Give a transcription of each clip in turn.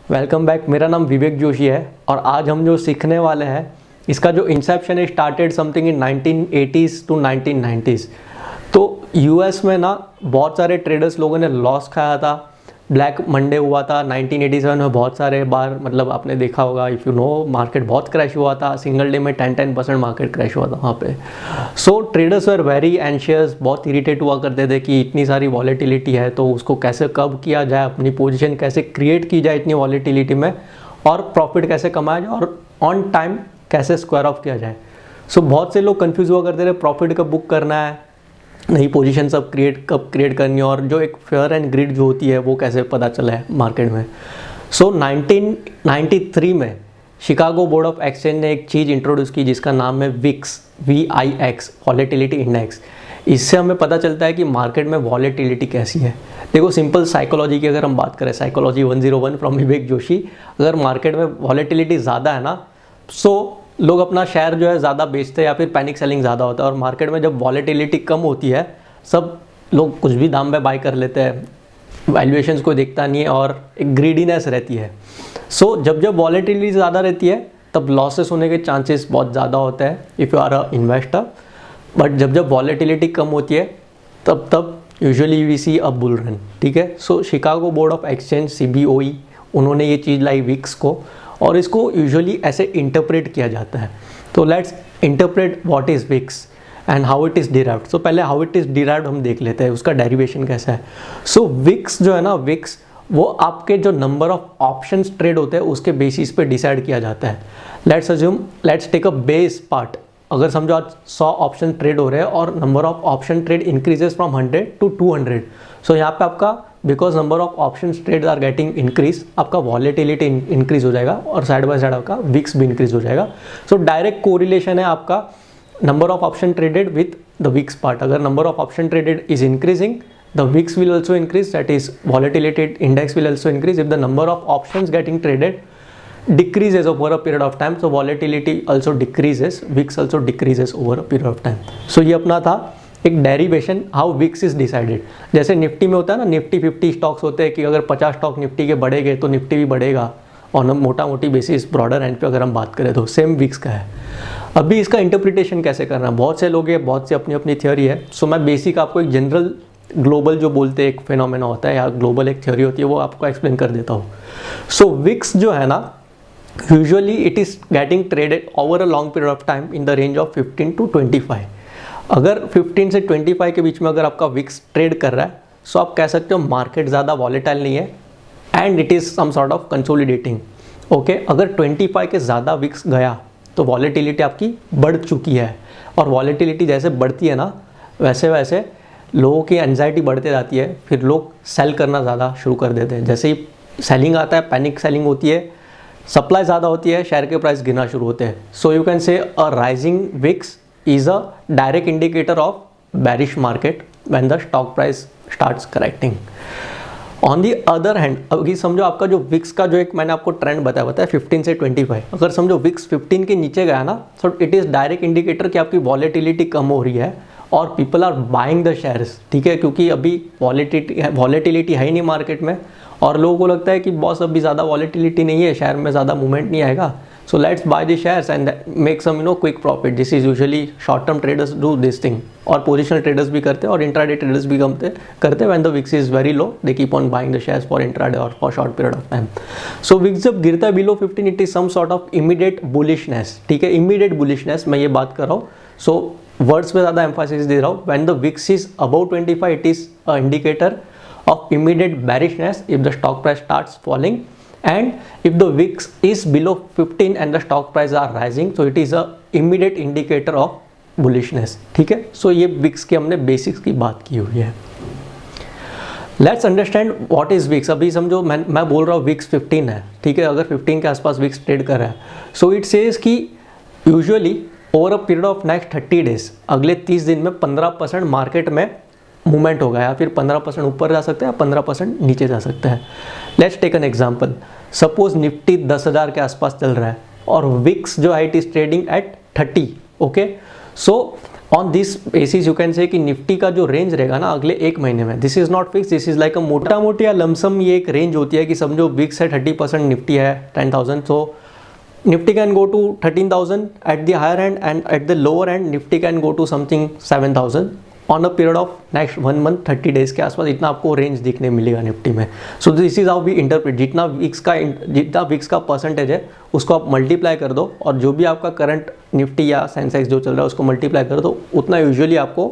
Welcome back. मेरा नाम विवेक जोशी है और आज हम जो सीखने वाले हैं इसका जो इंसेप्शन है started something in 1980s to 1990s। तो यूएस में ना बहुत सारे ट्रेडर्स लोगों ने लॉस खाया था। ब्लैक मंडे हुआ था 1987 में, बहुत सारे बार मतलब आपने देखा होगा, इफ़ यू नो, मार्केट बहुत क्रैश हुआ था। सिंगल डे में 10% मार्केट क्रैश हुआ था वहाँ पे। सो ट्रेडर्स वर वेरी एंशियस, बहुत इरिटेट हुआ करते थे कि इतनी सारी वॉलेटिलिटी है तो उसको कैसे कब किया जाए, अपनी पोजीशन कैसे क्रिएट की जाए इतनी वॉलेटिलिटी में, और प्रॉफिट कैसे कमाया जाए और ऑन टाइम कैसे स्क्वायर ऑफ किया जाए। सो बहुत से लोग कंफ्यूज हुआ करते थे, प्रॉफिट कब बुक करना है, नई पोजीशन सब कब क्रिएट करनी है, और जो एक फेयर एंड ग्रिड जो होती है वो कैसे पता चला है मार्केट में। सो 1993 में शिकागो बोर्ड ऑफ एक्सचेंज ने एक चीज़ इंट्रोड्यूस की जिसका नाम है विक्स, VIX, वॉलेटिलिटी इंडेक्स। इससे हमें पता चलता है कि मार्केट में वॉलेटिलिटी कैसी है। देखो, सिंपल साइकोलॉजी की अगर हम बात करें, साइकोलॉजी 101 फ्रॉम विवेक जोशी, अगर मार्केट में वॉलेटिलिटी ज़्यादा है ना, सो लोग अपना शेयर जो है ज़्यादा बेचते हैं या फिर पैनिक सेलिंग ज़्यादा होता है। और मार्केट में जब वॉलेटिलिटी कम होती है सब लोग कुछ भी दाम पे बाई कर लेते हैं, वैल्यूएशंस को देखता नहीं है और एक ग्रीडीनेस रहती है। सो जब वॉलेटिलिटी ज़्यादा रहती है तब लॉसेस होने के चांसेस बहुत ज़्यादा होते हैं if you are a investor. But जब वॉलेटिलिटी कम होती है तब usually we see a bull run. ठीक है। So Chicago Board of Exchange, CBOE, उन्होंने ये चीज़ लाई विक्स को, और इसको यूजुअली ऐसे इंटरप्रेट किया जाता है। तो let's interpret what is VIX and how it is derived. सो पहले हाउ इट इज़ डिराइव्ड हम देख लेते हैं, उसका डेरिवेशन कैसा है। सो विक्स जो है ना, विक्स वो आपके जो नंबर ऑफ ऑप्शंस ट्रेड होते हैं उसके बेसिस पे डिसाइड किया जाता है। Let's take a base part. अगर समझो आज 100 ऑप्शन ट्रेड हो रहे हैं और number of option trade increases from 100 to 200। So यहाँ पे आपका because number of option trade are getting increase, आपका वॉलेटिलिटी इंक्रीज हो जाएगा और साइड बाय साइड आपका विक्स भी इंक्रीज हो जाएगा। सो डायरेक्ट कोरिलेशन है आपका number of option traded with the VIX part. अगर number of option traded is increasing, the VIX will also increase, that is volatility index will also increase. If the number of options getting traded decreases over a period of time, so volatility also decreases, VIX also decreases over a period of time. So ये अपना था एक derivation how VIX is decided. जैसे Nifty में होता है ना, Nifty 50 stocks होते हैं कि अगर 50 स्टॉक निफ्टी के बढ़ेंगे तो निफ्टी भी बढ़ेगा ऑन मोटा मोटी बेसिस, ब्रॉडर एंड पे अगर हम बात करें तो सेम विक्स का है। अभी इसका इंटरप्रिटेशन कैसे करना है, बहुत से लोग हैं, बहुत सी अपनी अपनी थियोरी है। सो मैं बेसिक आपको एक जनरल ग्लोबल जो बोलते हैं एक फिनोमेना होता है या ग्लोबल एक थ्योरी होती है वो आपको एक्सप्लेन कर देता हूँ। सो विक्स जो है ना, usually it is getting traded over a long period of time in the range of 15 to 25। अगर 15 से 25 के बीच में अगर आपका विक्स ट्रेड कर रहा है, सो आप कह सकते हो मार्केट ज़्यादा वॉलेटाइल नहीं है and it is some sort of consolidating. Okay, अगर 25 के ज़्यादा विक्स गया तो वॉलेटिलिटी आपकी बढ़ चुकी है, और वॉलेटिलिटी जैसे बढ़ती है ना वैसे वैसे लोगों की एंजाइटी बढ़ते जाती है, फिर लोग सेल करना ज़्यादा शुरू कर देते हैं। जैसे ही सेलिंग आता है, पैनिक सेलिंग होती है, सप्लाई ज़्यादा होती है, शेयर के प्राइस गिरना शुरू होते हैं। So you can say a rising VIX is a direct indicator of bearish market when the stock price starts correcting. On the other hand, अभी समझो आपका जो विक्स का जो एक मैंने आपको ट्रेंड बताया 15 से 25, अगर समझो विक्स 15 के नीचे गया ना, so it is direct indicator कि आपकी वॉलेटिलिटी कम हो रही है और people are buying the shares. ठीक है, क्योंकि अभी वॉलेटिलिटी है ही नहीं मार्केट में और लोगों को लगता है कि बॉस अभी ज़्यादा वॉलेटिलिटी नहीं है, शेयर में ज़्यादा मूवमेंट नहीं आएगा, so let's buy the shares and make some quick profit. This is usually short term traders do this thing, और पोजिशनल ट्रेडर्स भी करते हैं और इंट्राडे ट्रेडर्स भी करते हैं। When the VIX is very low they keep on buying the shares for intraday और for short period of time. So VIX जब गिरता है below 15, it is some sort of immediate bullishness. ठीक है, immediate bullishness मैं ये बात कर रहा हूँ। सो वर्ड्स पे ज़्यादा एम्फासिस दे रहा हूँ। When the VIX is above 25, it is a indicator of immediate bearishness if the stock price starts falling, and if the VIX is below 15 and the stock price are rising, so it is a immediate indicator of bullishness। ठीक है, सो ये VIX के हमने basics की बात की हुई है। Let's understand what is VIX. अभी समझो मैं बोल रहा हूँ विक्स 15 है, ठीक है, अगर 15 के आसपास विक्स ट्रेड कर रहा है, सो इट सेज कि usually over a period of next 30 days, अगले 30 दिन में 15% मार्केट में मूवमेंट होगा, या फिर 15% ऊपर जा सकता है या 15% नीचे जा सकता है। Let's take an example. Suppose Nifty 10,000 के आसपास चल रहा है और विक्स जो है it is trading at 30। Okay, so on this basis you can से कि निफ्टी का जो रेंज रहेगा ना अगले एक महीने में, this is not fix, this is like अ मोटा मोटी या लमसम, ये एक रेंज होती है कि समझो विक्स है 30%, निफ्टी है 10,000, so Nifty can go to 13,000 at the higher end and at the lower end Nifty can go to something 7,000 on a period of next 1 month 30 days के आसपास, इतना आपको रेंज दिखने मिलेगा निफ्टी में। So this is how we interpret, जितना VIX का percentage है उसको आप मल्टीप्लाई कर दो और जो भी आपका करंट निफ्टी या सेंसेक्स जो चल रहा है उसको मल्टीप्लाई कर दो, उतना यूजुअली आपको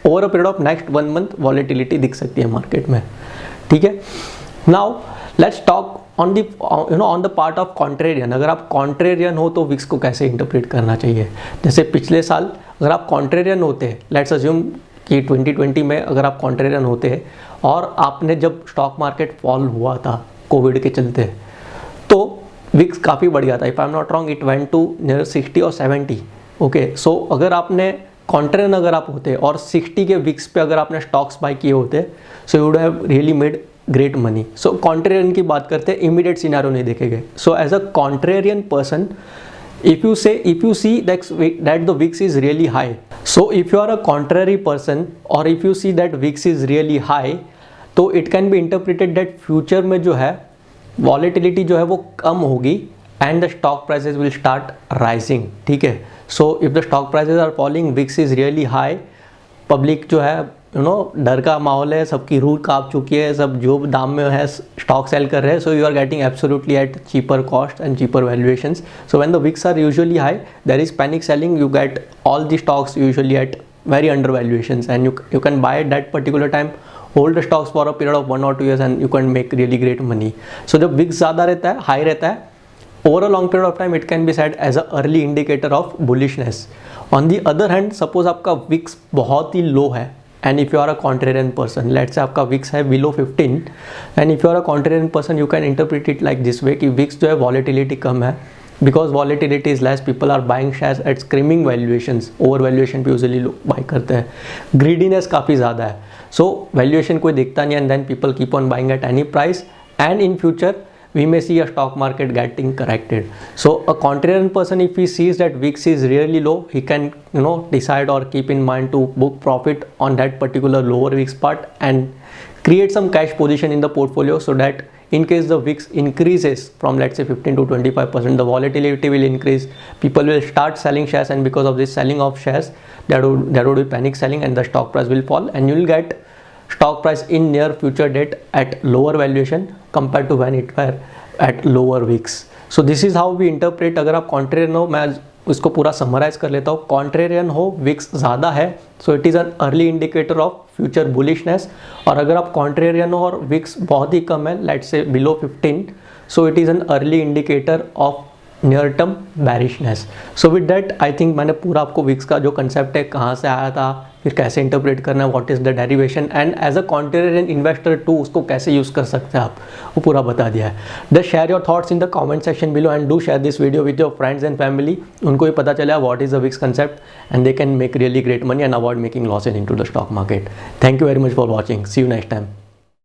over a period of next 1 month volatility दिख सकती है मार्केट में, ठीक है। Now let's talk on the on the part of contrarian. अगर आप कॉन्ट्रेरियन हो तो विक्स को कैसे इंटरप्रेट करना चाहिए। जैसे पिछले साल अगर आप कॉन्ट्रेरियन होते हैं, लेट्स अज्यूम कि 2020 में अगर आप कॉन्ट्रेरियन होते हैं और आपने जब स्टॉक मार्केट फॉल हुआ था कोविड के चलते, तो विक्स काफ़ी बढ़ गया था। If I am not wrong it went to near 60 और 70, ओके। सो अगर आपने कॉन्ट्रेरियन अगर आप होते और 60 के विक्स पे अगर आपने स्टॉक्स बाय किए होते, so you would have really made great money. So contrarian की बात करते हैं, इमीडिएट सिनेरियो नहीं देखेंगे। So as a contrarian person, if you see that the VIX is really high, so if you are a contrary person or if you see that VIX is really high, तो it can be interpreted that future में जो है volatility जो है वो कम होगी and the stock prices will start rising, ठीक है। so if the stock prices are falling, VIX is really high, public जो है डर का माहौल है, सबकी रूह कांप चुकी है, सब जो दाम में है स्टॉक सेल कर रहे हैं, so you are getting absolutely at cheaper cost and cheaper valuations. So when the VIX are usually high, there is panic selling, you get all the stocks usually at very under valuations and you can buy at that particular time, hold the stocks for a period of 1 or 2 years and you can make really great money. So जब Vicks ज़्यादा रहता है, high रहता है, over a long period of time it can be said as a early indicator of bullishness. On the other hand, suppose आपका Vicks बहुत ही लो है and if you are a contrarian person, let's say आपका VIX है below 15 and if you are a contrarian person, you can interpret it like this way कि VIX जो है volatility कम है, because volatility is less, people are buying shares at screaming valuations, over valuation पे usually लोग buy करते हैं, greediness काफ़ी ज़्यादा है, so valuation कोई देखता नहीं and then people keep on buying at any price and in future we may see a stock market getting corrected. So a contrarian person, if he sees that VIX is really low, he can decide or keep in mind to book profit on that particular lower VIX part and create some cash position in the portfolio, so that in case the VIX increases from let's say 15 to 25%, the volatility will increase, people will start selling shares, and because of this selling of shares, there would be panic selling and the stock price will fall and you will get stock price in near future date at lower valuation compared to when it were at lower VIX. So this is how we interpret. अगर आप contrarian हो, मैं उसको पूरा summarise कर लेता हूँ। contrarian हो, VIX ज़्यादा है, so it is an early indicator of future bullishness. और अगर आप contrarian हो और VIX बहुत ही कम है, let's say below 15, so it is an early indicator of near term bearishness. So with that I think मैंने पूरा आपको विक्स का जो कंसेप्ट है, कहाँ से आया था, फिर कैसे इंटरप्रेट करना है, what is the derivation and as a contrarian investor to उसको कैसे यूज़ कर सकते हैं आप, वो पूरा बता दिया है। Just share your thoughts in the comment section below and do share this video with your friends and family. उनको भी पता चला what is the VIX concept and they can make really great money and avoid making losses into the stock market. Thank you very much for watching, see you next time.